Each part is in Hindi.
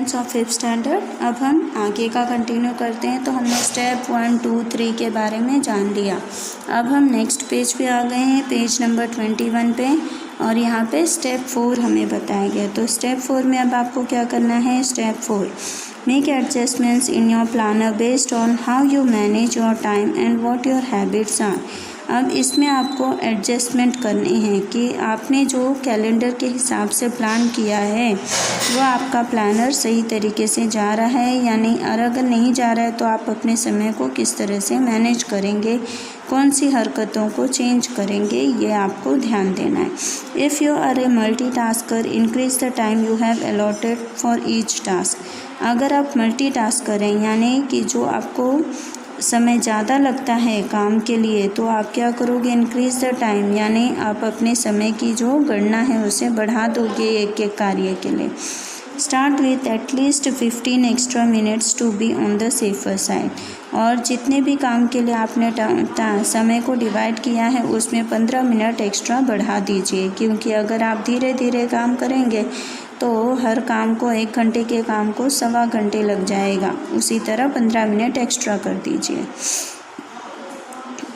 स्टूडेंट्स ऑफ 5th स्टैंडर्ड, अब हम आगे का कंटिन्यू करते हैं। तो हमने स्टेप 1, 2, 3 के बारे में जान लिया। अब हम नेक्स्ट पेज पे आ गए हैं, पेज नंबर 21 पे, और यहाँ पे स्टेप 4 हमें बताया गया। तो स्टेप 4 में अब आपको क्या करना है। Step 4, make adjustments in your planner based on how you manage your time and what your habits are. अब इसमें आपको एडजस्टमेंट करने हैं कि आपने जो कैलेंडर के हिसाब से प्लान किया है वो आपका प्लानर सही तरीके से जा रहा है या नहीं, और अगर नहीं जा रहा है तो आप अपने समय को किस तरह से मैनेज करेंगे, कौन सी हरकतों को चेंज करेंगे, ये आपको ध्यान देना है। If you are a multitasker, increase the time you have allotted for each task. अगर आप मल्टीटास्क करें यानी कि जो आपको समय ज़्यादा लगता है काम के लिए, तो आप क्या करोगे, इंक्रीज़ द टाइम, यानी आप अपने समय की जो गणना है उसे बढ़ा दोगे एक एक कार्य के लिए। Start with at least 15 extra minutes to be on the safer side. और जितने भी काम के लिए आपने समय को डिवाइड किया है उसमें 15 मिनट एक्स्ट्रा बढ़ा दीजिए, क्योंकि अगर आप धीरे धीरे काम करेंगे तो हर काम को 1 घंटे के काम को 1.25 घंटे लग जाएगा। उसी तरह 15 मिनट एक्स्ट्रा कर दीजिए।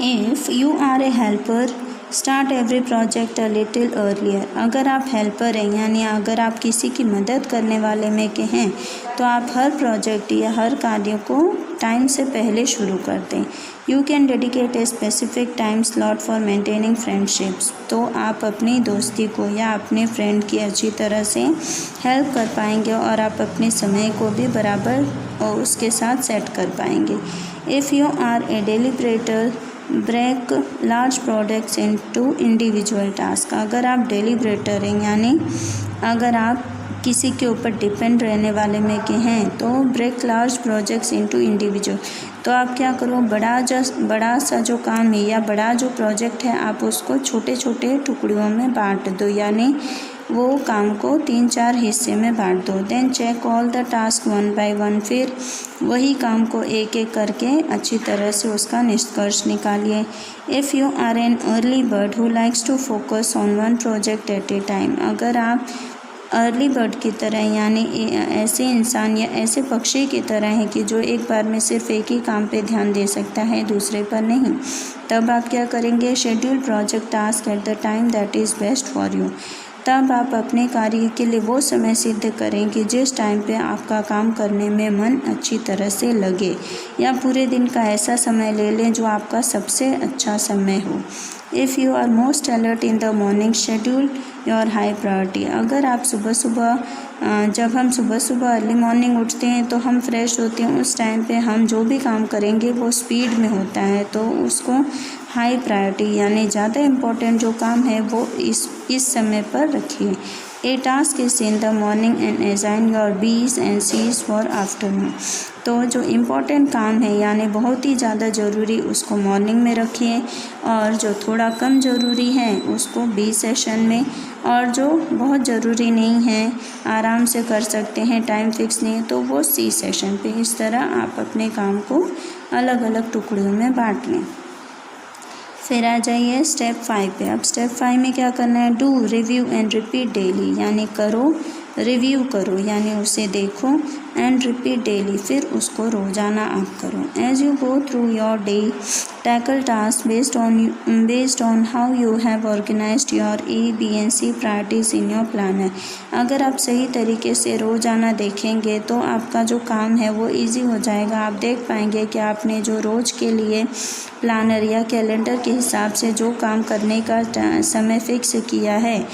If you are a helper, start every project a little earlier. अगर आप हेल्पर हैं यानी अगर आप किसी की मदद करने वाले में के हैं तो आप हर प्रोजेक्ट या हर कार्य को टाइम से पहले शुरू कर दें। You can dedicate a specific time slot for maintaining friendships. तो आप अपनी दोस्ती को या अपने फ्रेंड की अच्छी तरह से हेल्प कर पाएंगे और आप अपने समय को भी बराबर और उसके साथ सेट कर पाएंगे। If you are a deliberator, break large projects into individual task. अगर आप डेलिब्रेटर हैं यानी अगर आप किसी के ऊपर डिपेंड रहने वाले में के हैं तो break large projects into individual. तो आप क्या करो, बड़ा सा जो काम है या बड़ा जो प्रोजेक्ट है आप उसको छोटे छोटे टुकड़ियों में बांट दो, यानी वो काम को 3-4 हिस्से में बांट दो। Then check all the task 1 by 1। फिर वही काम को एक एक करके अच्छी तरह से उसका निष्कर्ष निकालिए। If you are an early bird who likes to focus on 1 project at a time. अगर आप अर्ली बर्ड की तरह यानी ऐसे इंसान या ऐसे पक्षी की तरह हैं कि जो एक बार में सिर्फ एक ही काम पे ध्यान दे सकता है, दूसरे पर नहीं, तब आप क्या करेंगे, schedule project task at the time that is best for you. तब आप अपने कार्य के लिए वो समय सिद्ध करें कि जिस टाइम पे आपका काम करने में मन अच्छी तरह से लगे, या पूरे दिन का ऐसा समय ले लें जो आपका सबसे अच्छा समय हो। If you are most alert in the morning, schedule your high priority. अगर आप जब हम सुबह अर्ली मॉर्निंग उठते हैं तो हम फ्रेश होते हैं, उस टाइम पे हम जो भी काम करेंगे वो स्पीड में होता है, तो उसको हाई प्रायोरिटी यानी ज़्यादा इम्पोर्टेंट जो काम है वो इस समय पर रखिए। A task is in the morning and assign your Bs and Cs for afternoon. तो जो इम्पोर्टेंट काम है यानी बहुत ही ज़्यादा ज़रूरी उसको मॉर्निंग में रखिए, और जो थोड़ा कम ज़रूरी है उसको बी सेशन में, और जो बहुत ज़रूरी नहीं है आराम से कर सकते हैं, टाइम फिक्स नहीं है, तो वो सी सेशन पे। इस तरह आप अपने काम को अलग अलग टुकड़ियों में बांट लें। फिर आ जाइए स्टेप 5 पे। अब स्टेप 5 में क्या करना है, do review and repeat daily, यानी करो, रिव्यू करो यानी उसे देखो, एंड रिपीट डेली, फिर उसको रोज़ाना आप करो। As you go through your day, tackle task based on how you have organised your A, B and C priorities in your planner. अगर आप सही तरीके से रोज़ाना देखेंगे तो आपका जो काम है वो इजी हो जाएगा। आप देख पाएंगे कि आपने जो रोज़ के लिए प्लानर या कैलेंडर के हिसाब से जो काम करने का समय फिक्स किया है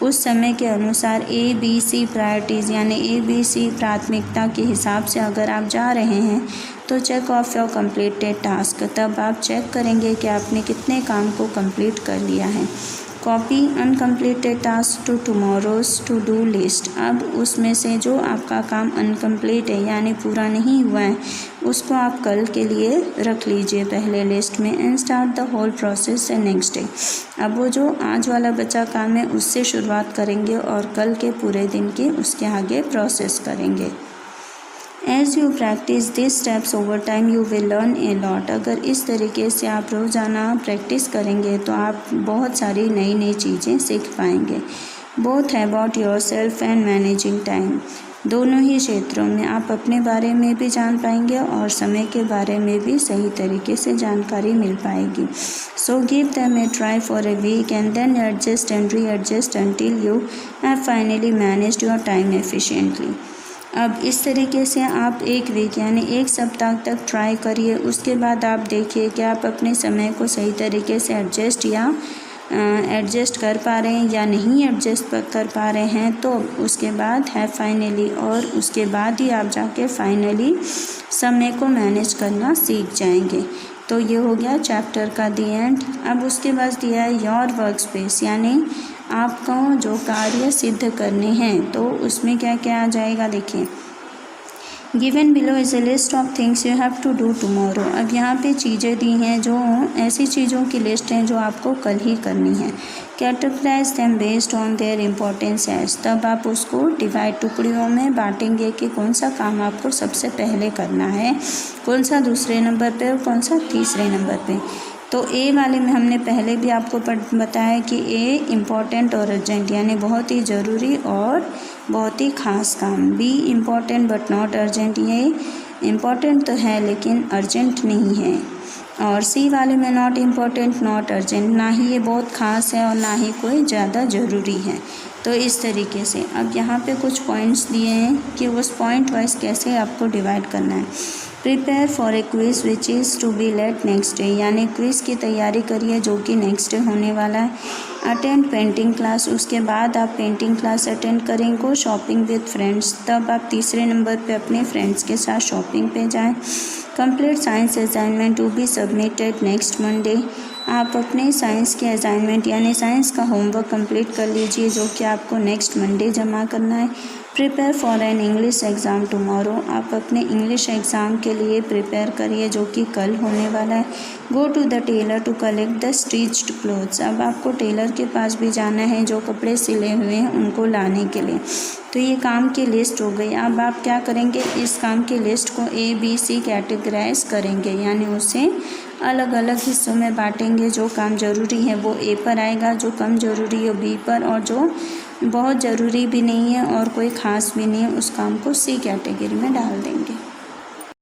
उस समय के अनुसार A, B, C प्रायोरिटीज़ यानी A, B, C प्राथमिकता के हिसाब से अगर आप जा रहे हैं तो check off your completed task. तब आप चेक करेंगे कि आपने कितने काम को कंप्लीट कर लिया है। Copy uncompleted task to tomorrow's to do list. अब उसमें से जो आपका काम अनकम्प्लीट है यानी पूरा नहीं हुआ है उसको आप कल के लिए रख लीजिए पहले लिस्ट में, and start the whole process the next day. अब वो जो आज वाला बचा काम है उससे शुरुआत करेंगे और कल के पूरे दिन की उसके आगे प्रोसेस करेंगे। As you practice this steps over time you will learn a lot. अगर इस तरीके से आप रोज़ाना प्रैक्टिस करेंगे तो आप बहुत सारी नई नई चीज़ें सीख पाएंगे। Both about your self and managing time. दोनों ही क्षेत्रों में आप अपने बारे में भी जान पाएंगे और समय के बारे में भी सही तरीके से जानकारी मिल पाएगी। So give them a try for a week and then adjust and readjust until you have finally managed your time efficiently. अब इस तरीके से आप एक वीक यानी एक सप्ताह तक ट्राई करिए। उसके बाद आप देखिए कि आप अपने समय को सही तरीके से एडजस्ट कर पा रहे हैं या नहीं एडजस्ट कर पा रहे हैं। तो उसके बाद है फाइनली, और उसके बाद ही आप जाके फाइनली समय को मैनेज करना सीख जाएंगे। तो ये हो गया चैप्टर का दी एंड। अब उसके बाद दिया है योर वर्क स्पेस, यानी आपको जो कार्य सिद्ध करने हैं तो उसमें क्या क्या आ जाएगा देखिए। Given below is a list of things you have to do tomorrow. अब यहाँ पे चीज़ें दी हैं जो ऐसी चीज़ों की लिस्ट हैं जो आपको कल ही करनी है। Categorize them based on their importance as, तब आप उसको डिवाइड टुकड़ियों में बांटेंगे कि कौन सा काम आपको सबसे पहले करना है, कौन सा दूसरे नंबर पे और कौन सा तीसरे नंबर पे। तो ए वाले में हमने पहले भी आपको बताया कि ए इम्पॉर्टेंट और अर्जेंट, यानी बहुत ही ज़रूरी और बहुत ही ख़ास काम। B important but not urgent, ये इम्पॉर्टेंट तो है लेकिन अर्जेंट नहीं है। और सी वाले में नॉट इम्पॉर्टेंट नॉट अर्जेंट, ना ही ये बहुत ख़ास है और ना ही कोई ज़्यादा ज़रूरी है। तो इस तरीके से अब यहाँ पे कुछ पॉइंट्स दिए हैं कि उस पॉइंट वाइज कैसे आपको डिवाइड करना है। Prepare for a quiz which is to be let next day, यानी क्विज़ की तैयारी करिए जो कि नेक्स्ट डे होने वाला है। अटेंड पेंटिंग क्लास, उसके बाद आप पेंटिंग क्लास अटेंड करेंगे। शॉपिंग विद फ्रेंड्स, तब आप तीसरे नंबर पे अपने फ्रेंड्स के साथ शॉपिंग पे जाएं। Complete science assignment to be submitted next Monday, आप अपने साइंस के असाइनमेंट यानी साइंस का होमवर्क कंप्लीट कर लीजिए जो कि आपको नेक्स्ट मंडे जमा करना है। Prepare for an English exam tomorrow, आप अपने इंग्लिश एग्ज़ाम के लिए प्रिपेयर करिए जो कि कल होने वाला है। Go to the tailor to collect the stitched clothes, अब आपको टेलर के पास भी जाना है जो कपड़े सिले हुए हैं उनको लाने के लिए। तो ये काम की लिस्ट हो गई। अब आप क्या करेंगे, इस काम की लिस्ट को ए बी सी कैटेगराइज करेंगे, यानी उसे अलग अलग हिस्सों में बांटेंगे। जो काम ज़रूरी है वो ए पर आएगा, जो कम ज़रूरी है बी पर, और जो बहुत ज़रूरी भी नहीं है और कोई ख़ास भी नहीं है उस काम को सी कैटेगरी में डाल देंगे।